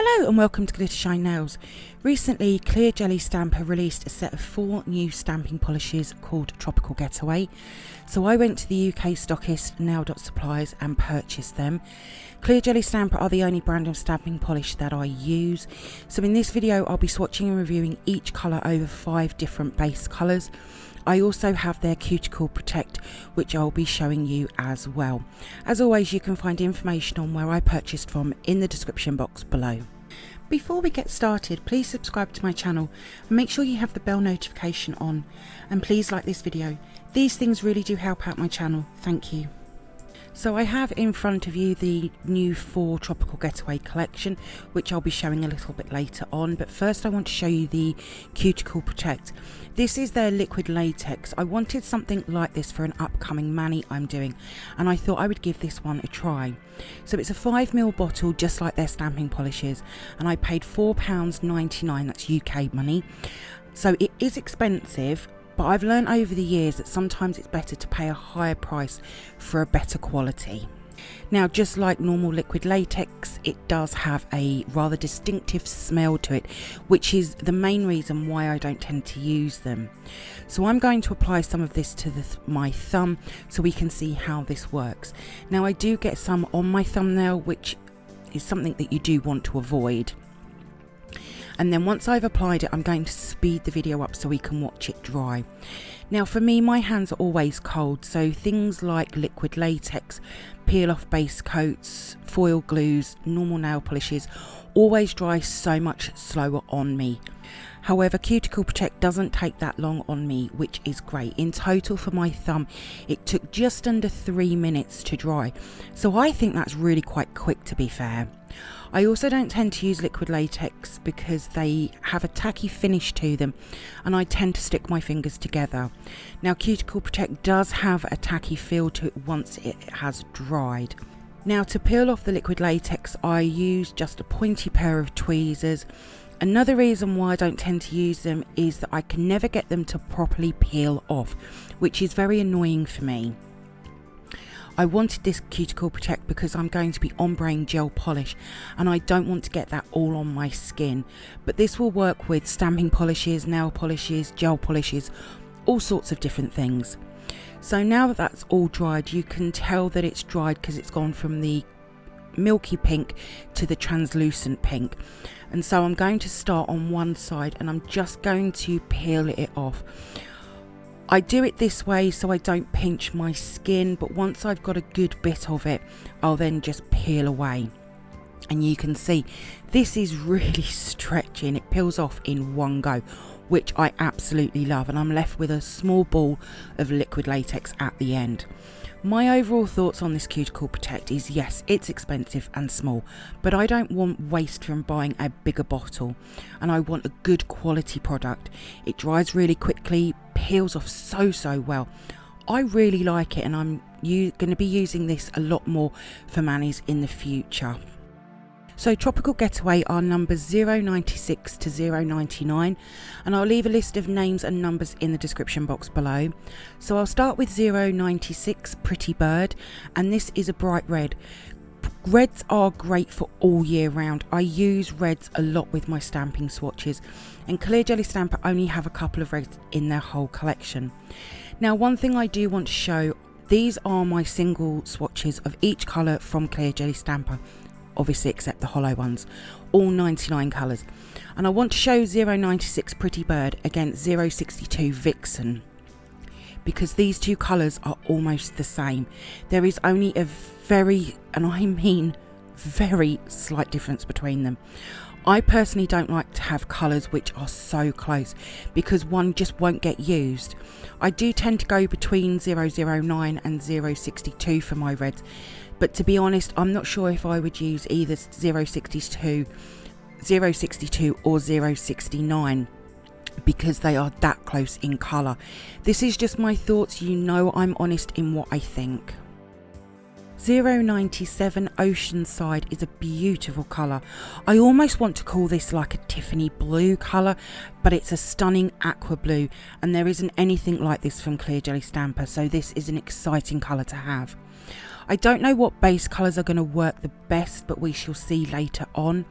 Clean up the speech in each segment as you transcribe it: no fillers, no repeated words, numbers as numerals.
Hello and welcome to glittershinenails. Recently, Clear Jelly Stamper released a set of 4 new stamping polishes called Tropical Getaway. So I went to the UK stockist Nail.Supplies and purchased them. Clear Jelly Stamper are the only brand of stamping polish that I use. So in this video I'll be swatching and reviewing each colour over 5 different base colours. I also have their Cuticle Protect, which I'll be showing you as well. As always, you can find information on where I purchased from in the description box below. Before we get started, please subscribe to my channel and make sure you have the bell notification on, and please like this video. These things really do help out my channel. Thank you. So I have in front of you the new 4 Tropical Getaway collection, which I'll be showing a little bit later on, but first I want to show you the Cuticle Protect. This is their liquid latex. I wanted something like this for an upcoming mani I'm doing, and I thought I would give this one a try. So it's a 5ml bottle, just like their stamping polishes, and I paid £4.99, that's UK money. So it is expensive, but I've learned over the years that sometimes it's better to pay a higher price for a better quality. Now, just like normal liquid latex, it does have a rather distinctive smell to it, which is the main reason why I don't tend to use them. So I'm going to apply some of this to my thumb so we can see how this works. Now, I do get some on my thumbnail, which is something that you do want to avoid. And then once I've applied it, I'm going to speed the video up so we can watch it dry. Now for me, my hands are always cold, so things like liquid latex, peel off base coats, foil glues, normal nail polishes always dry so much slower on me. However, Cuticle Protect doesn't take that long on me, which is great. In total for my thumb, it took just under 3 minutes to dry. So I think that's really quite quick, to be fair. I also don't tend to use liquid latex because they have a tacky finish to them, and I tend to stick my fingers together. Now Cuticle Protect does have a tacky feel to it once it has dried. Now to peel off the liquid latex, I use just a pointy pair of tweezers. Another reason why I don't tend to use them is that I can never get them to properly peel off, which is very annoying for me. I wanted this Cuticle Protect because I'm going to be ombreing gel polish, and I don't want to get that all on my skin. But this will work with stamping polishes, nail polishes, gel polishes, all sorts of different things. So now that that's all dried, you can tell that it's dried because it's gone from the milky pink to the translucent pink. And so I'm going to start on one side and I'm just going to peel it off. I do it this way so I don't pinch my skin, but once I've got a good bit of it, I'll then just peel away. And you can see this is really stretchy and it peels off in one go, which I absolutely love, and I'm left with a small ball of liquid latex at the end. My overall thoughts on this Cuticle Protect is, yes, it's expensive and small, but I don't want waste from buying a bigger bottle, and I want a good quality product. It dries really quickly, peels off so well. I really like it, and I'm going to be using this a lot more for manis in the future. So Tropical Getaway are numbers 096 to 099, and I'll leave a list of names and numbers in the description box below. So I'll start with 096, Pretty Bird, and this is a bright red. Reds are great for all year round. I use reds a lot with my stamping swatches, and Clear Jelly Stamper only have a couple of reds in their whole collection. Now, one thing I do want to show, these are my single swatches of each colour from Clear Jelly Stamper. Obviously except the hollow ones, all 99 colours. And I want to show 096 Pretty Bird against 062 Vixen, because these two colours are almost the same. There is only a very, and I mean very, slight difference between them. I personally don't like to have colours which are so close because one just won't get used. I do tend to go between 009 and 062 for my reds, but to be honest, I'm not sure if I would use either 062 or 069 because they are that close in colour. This is just my thoughts, you know I'm honest in what I think. 097 Oceanside is a beautiful colour. I almost want to call this like a Tiffany blue colour, but it's a stunning aqua blue, and there isn't anything like this from Clear Jelly Stamper, so this is an exciting colour to have. I don't know what base colours are going to work the best, but we shall see later on.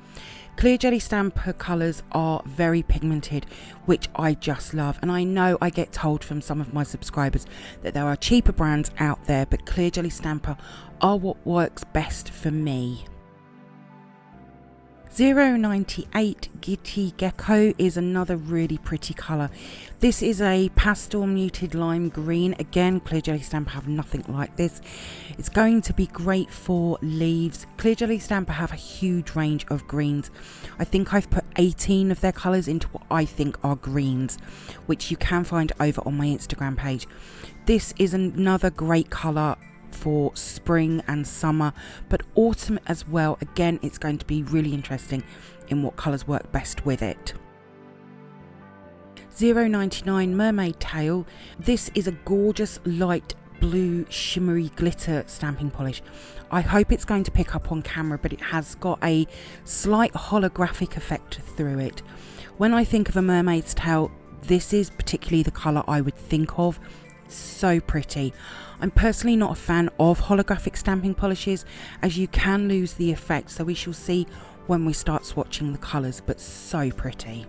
Clear Jelly Stamper colours are very pigmented, which I just love, and I know I get told from some of my subscribers that there are cheaper brands out there, but Clear Jelly Stamper are what works best for me. 098 Gitty Gecko is another really pretty colour. This is a pastel muted lime green. Again, Clear Jelly Stamper have nothing like this. It's going to be great for leaves. Clear Jelly Stamper have a huge range of greens. I think I've put 18 of their colours into what I think are greens, which you can find over on my Instagram page. This is another great colour for spring and summer, but autumn as well. Again, it's going to be really interesting in what colours work best with it. 099 Mermaid Tail. This is a gorgeous light blue shimmery glitter stamping polish. I hope it's going to pick up on camera, but it has got a slight holographic effect through it. When I think of a mermaid's tail, this is particularly the colour I would think of. So pretty. I'm personally not a fan of holographic stamping polishes, as you can lose the effect, so we shall see when we start swatching the colours, but so pretty.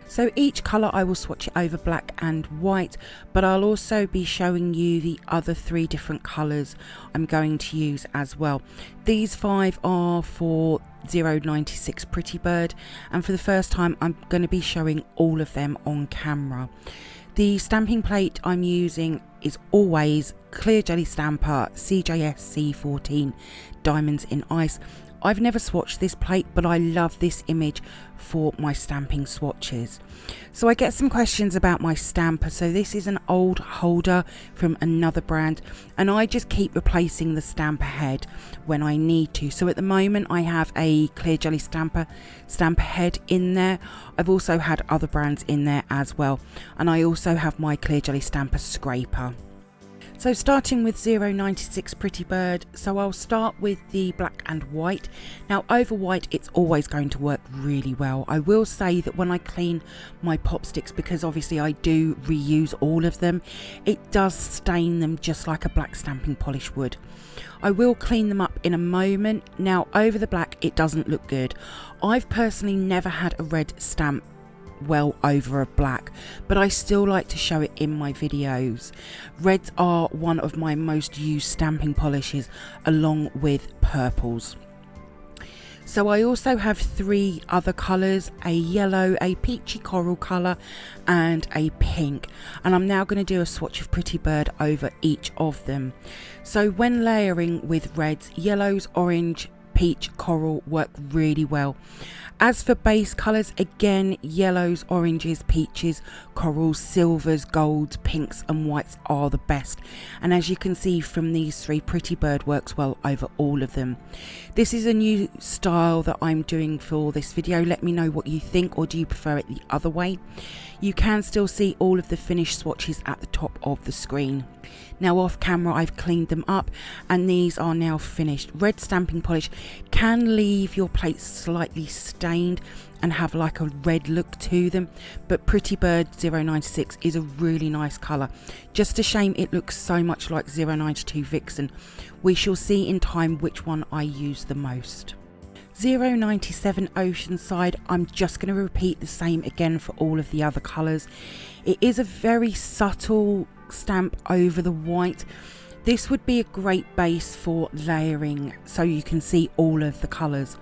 So each colour I will swatch it over black and white, but I'll also be showing you the other 3 different colours I'm going to use as well. These 5 are for 096 Pretty Bird, and for the first time I'm going to be showing all of them on camera. The stamping plate I'm using is always Clear Jelly Stamper CJS C14 Diamonds in Ice. I've never swatched this plate, but I love this image for my stamping swatches. So I get some questions about my stamper. So this is an old holder from another brand, and I just keep replacing the stamper head when I need to. So at the moment I have a Clear Jelly Stamper head in there. I've also had other brands in there as well, and I also have my Clear Jelly Stamper scraper. So starting with 096 Pretty Bird, so I'll start with the black and white. Now over white it's always going to work really well. I will say that when I clean my pop sticks, because obviously I do reuse all of them, it does stain them just like a black stamping polish would. I will clean them up in a moment. Now over the black it doesn't look good. I've personally never had a red stamp well over a black, but I still like to show it in my videos. Reds are one of my most used stamping polishes, along with purples. So I also have 3 other colours, a yellow, a peachy coral colour and a pink, and I'm now going to do a swatch of Pretty Bird over each of them. So when layering with reds, yellows, orange, peach, coral work really well. As for base colours, again, yellows, oranges, peaches, corals, silvers, golds, pinks and whites are the best. And as you can see from these 3, Pretty Bird works well over all of them. This is a new style that I'm doing for this video. Let me know what you think, or do you prefer it the other way? You can still see all of the finished swatches at the top of the screen. Now off camera I've cleaned them up and these are now finished. Red stamping polish can leave your plates slightly stained and have like a red look to them, but Pretty Bird 096 is a really nice colour. Just a shame it looks so much like 092 Vixen. We shall see in time which one I use the most. 097 Oceanside, I'm just going to repeat the same again for all of the other colours. It is a very subtle stamp over the white. This would be a great base for layering so you can see all of the colours.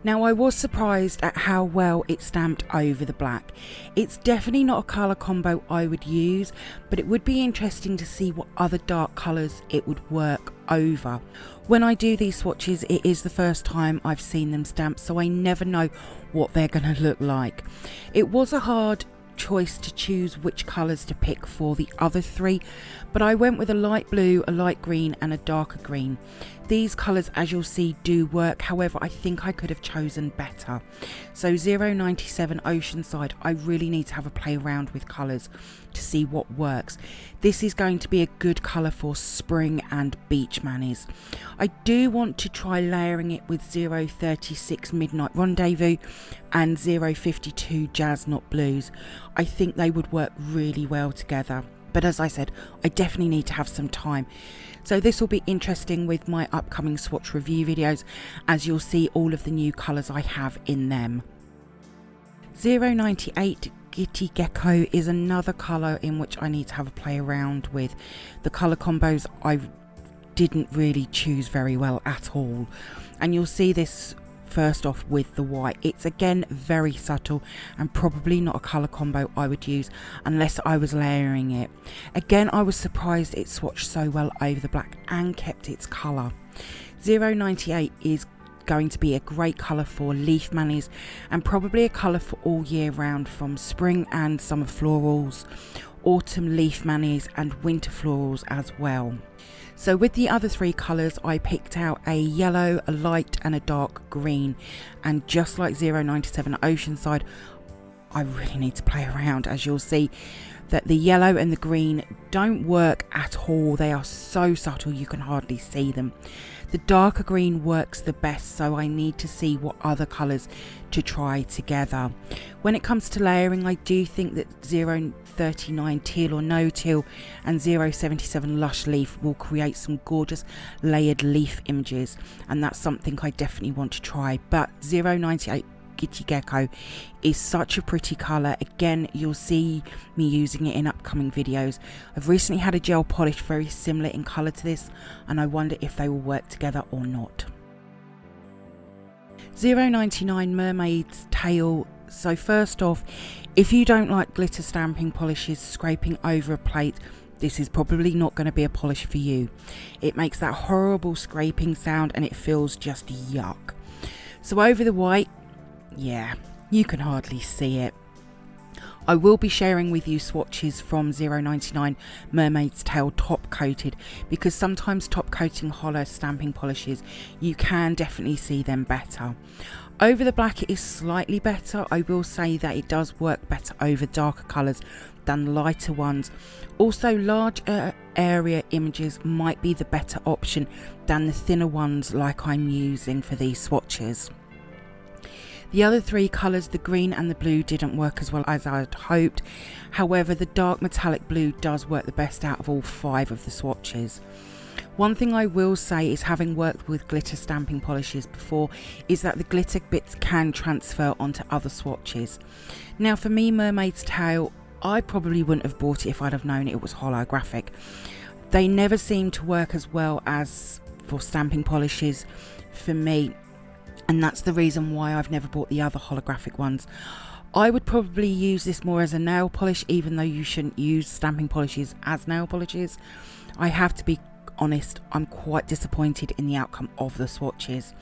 Now I was surprised at how well it stamped over the black. It's definitely not a colour combo I would use, but it would be interesting to see what other dark colours it would work over. When I do these swatches, it is the first time I've seen them stamped, so I never know what they're going to look like. It was a hard choice to choose which colours to pick for the other 3, but I went with a light blue, a light green and a darker green. These colours, as you'll see, do work, however I think I could have chosen better. So 097 Oceanside, I really need to have a play around with colours to see what works. This is going to be a good colour for spring and beach manis. I do want to try layering it with 036 Midnight Rendezvous and 052 Jazz Not Blues. I think they would work really well together. But as I said, I definitely need to have some time. So this will be interesting with my upcoming swatch review videos, as you'll see all of the new colours I have in them. 098 Gitty Gecko is another colour in which I need to have a play around with. The colour combos I didn't really choose very well at all. And you'll see this first off with the white. It's again very subtle and probably not a colour combo I would use unless I was layering it. Again, I was surprised it swatched so well over the black and kept its colour. 098 is going to be a great colour for leaf manis and probably a colour for all year round, from spring and summer florals, autumn leaf manis and winter florals as well. So with the other three colours, I picked out a yellow, a light and a dark green, and just like 097 Oceanside, I really need to play around, as you'll see that the yellow and the green don't work at all. They are so subtle you can hardly see them. The darker green works the best, so I need to see what other colours to try together. When it comes to layering, I do think that 039 Teal or No Teal and 077 Lush Leaf will create some gorgeous layered leaf images, and that's something I definitely want to try. But 098 Gitty Gecko is such a pretty colour. Again, you'll see me using it in upcoming videos. I've recently had a gel polish very similar in colour to this, and I wonder if they will work together or not. 099 Mermaid's Tail. So first off, if you don't like glitter stamping polishes scraping over a plate, this is probably not going to be a polish for you. It makes that horrible scraping sound and it feels just yuck. So over the white, yeah, you can hardly see it. I will be sharing with you swatches from 099 Mermaid's Tail top coated, because sometimes top coating hollow stamping polishes, you can definitely see them better. Over the black it is slightly better. I will say that it does work better over darker colours than lighter ones. Also, large area images might be the better option than the thinner ones like I'm using for these swatches. The other three colours, the green and the blue, didn't work as well as I had hoped. However, the dark metallic blue does work the best out of all five of the swatches. One thing I will say is, having worked with glitter stamping polishes before, is that the glitter bits can transfer onto other swatches. Now for me, Mermaid's Tail, I probably wouldn't have bought it if I'd have known it was holographic. They never seem to work as well as for stamping polishes for me, and that's the reason why I've never bought the other holographic ones. I would probably use this more as a nail polish, even though you shouldn't use stamping polishes as nail polishes. I have to be honest, I'm quite disappointed in the outcome of the swatches.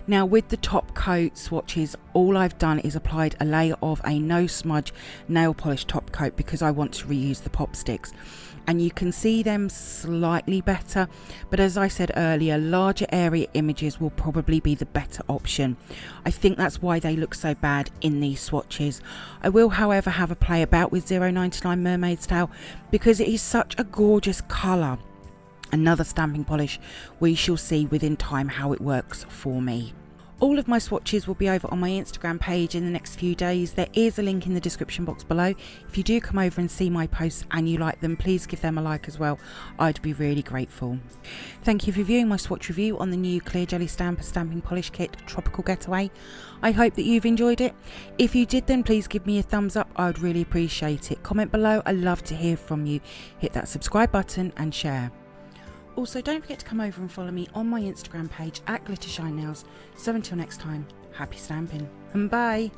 Now with the top coat swatches, all I've done is applied a layer of a no smudge nail polish top coat because I want to reuse the pop sticks, and you can see them slightly better, but as I said earlier, larger area images will probably be the better option. I think that's why they look so bad in these swatches. I will however have a play about with 099 Mermaid's Tail because it is such a gorgeous colour. Another stamping polish we shall see within time how it works for me. All of my swatches will be over on my Instagram page in the next few days. There is a link in the description box below. If you do come over and see my posts and you like them, please give them a like as well. I'd be really grateful. Thank you for viewing my swatch review on the new Clear Jelly Stamper Stamping Polish Kit Tropical Getaway. I hope that you've enjoyed it. If you did, then please give me a thumbs up. I would really appreciate it. Comment below. I love to hear from you. Hit that subscribe button and share. Also, don't forget to come over and follow me on my Instagram page at glittershinenails. So until next time, happy stamping and bye!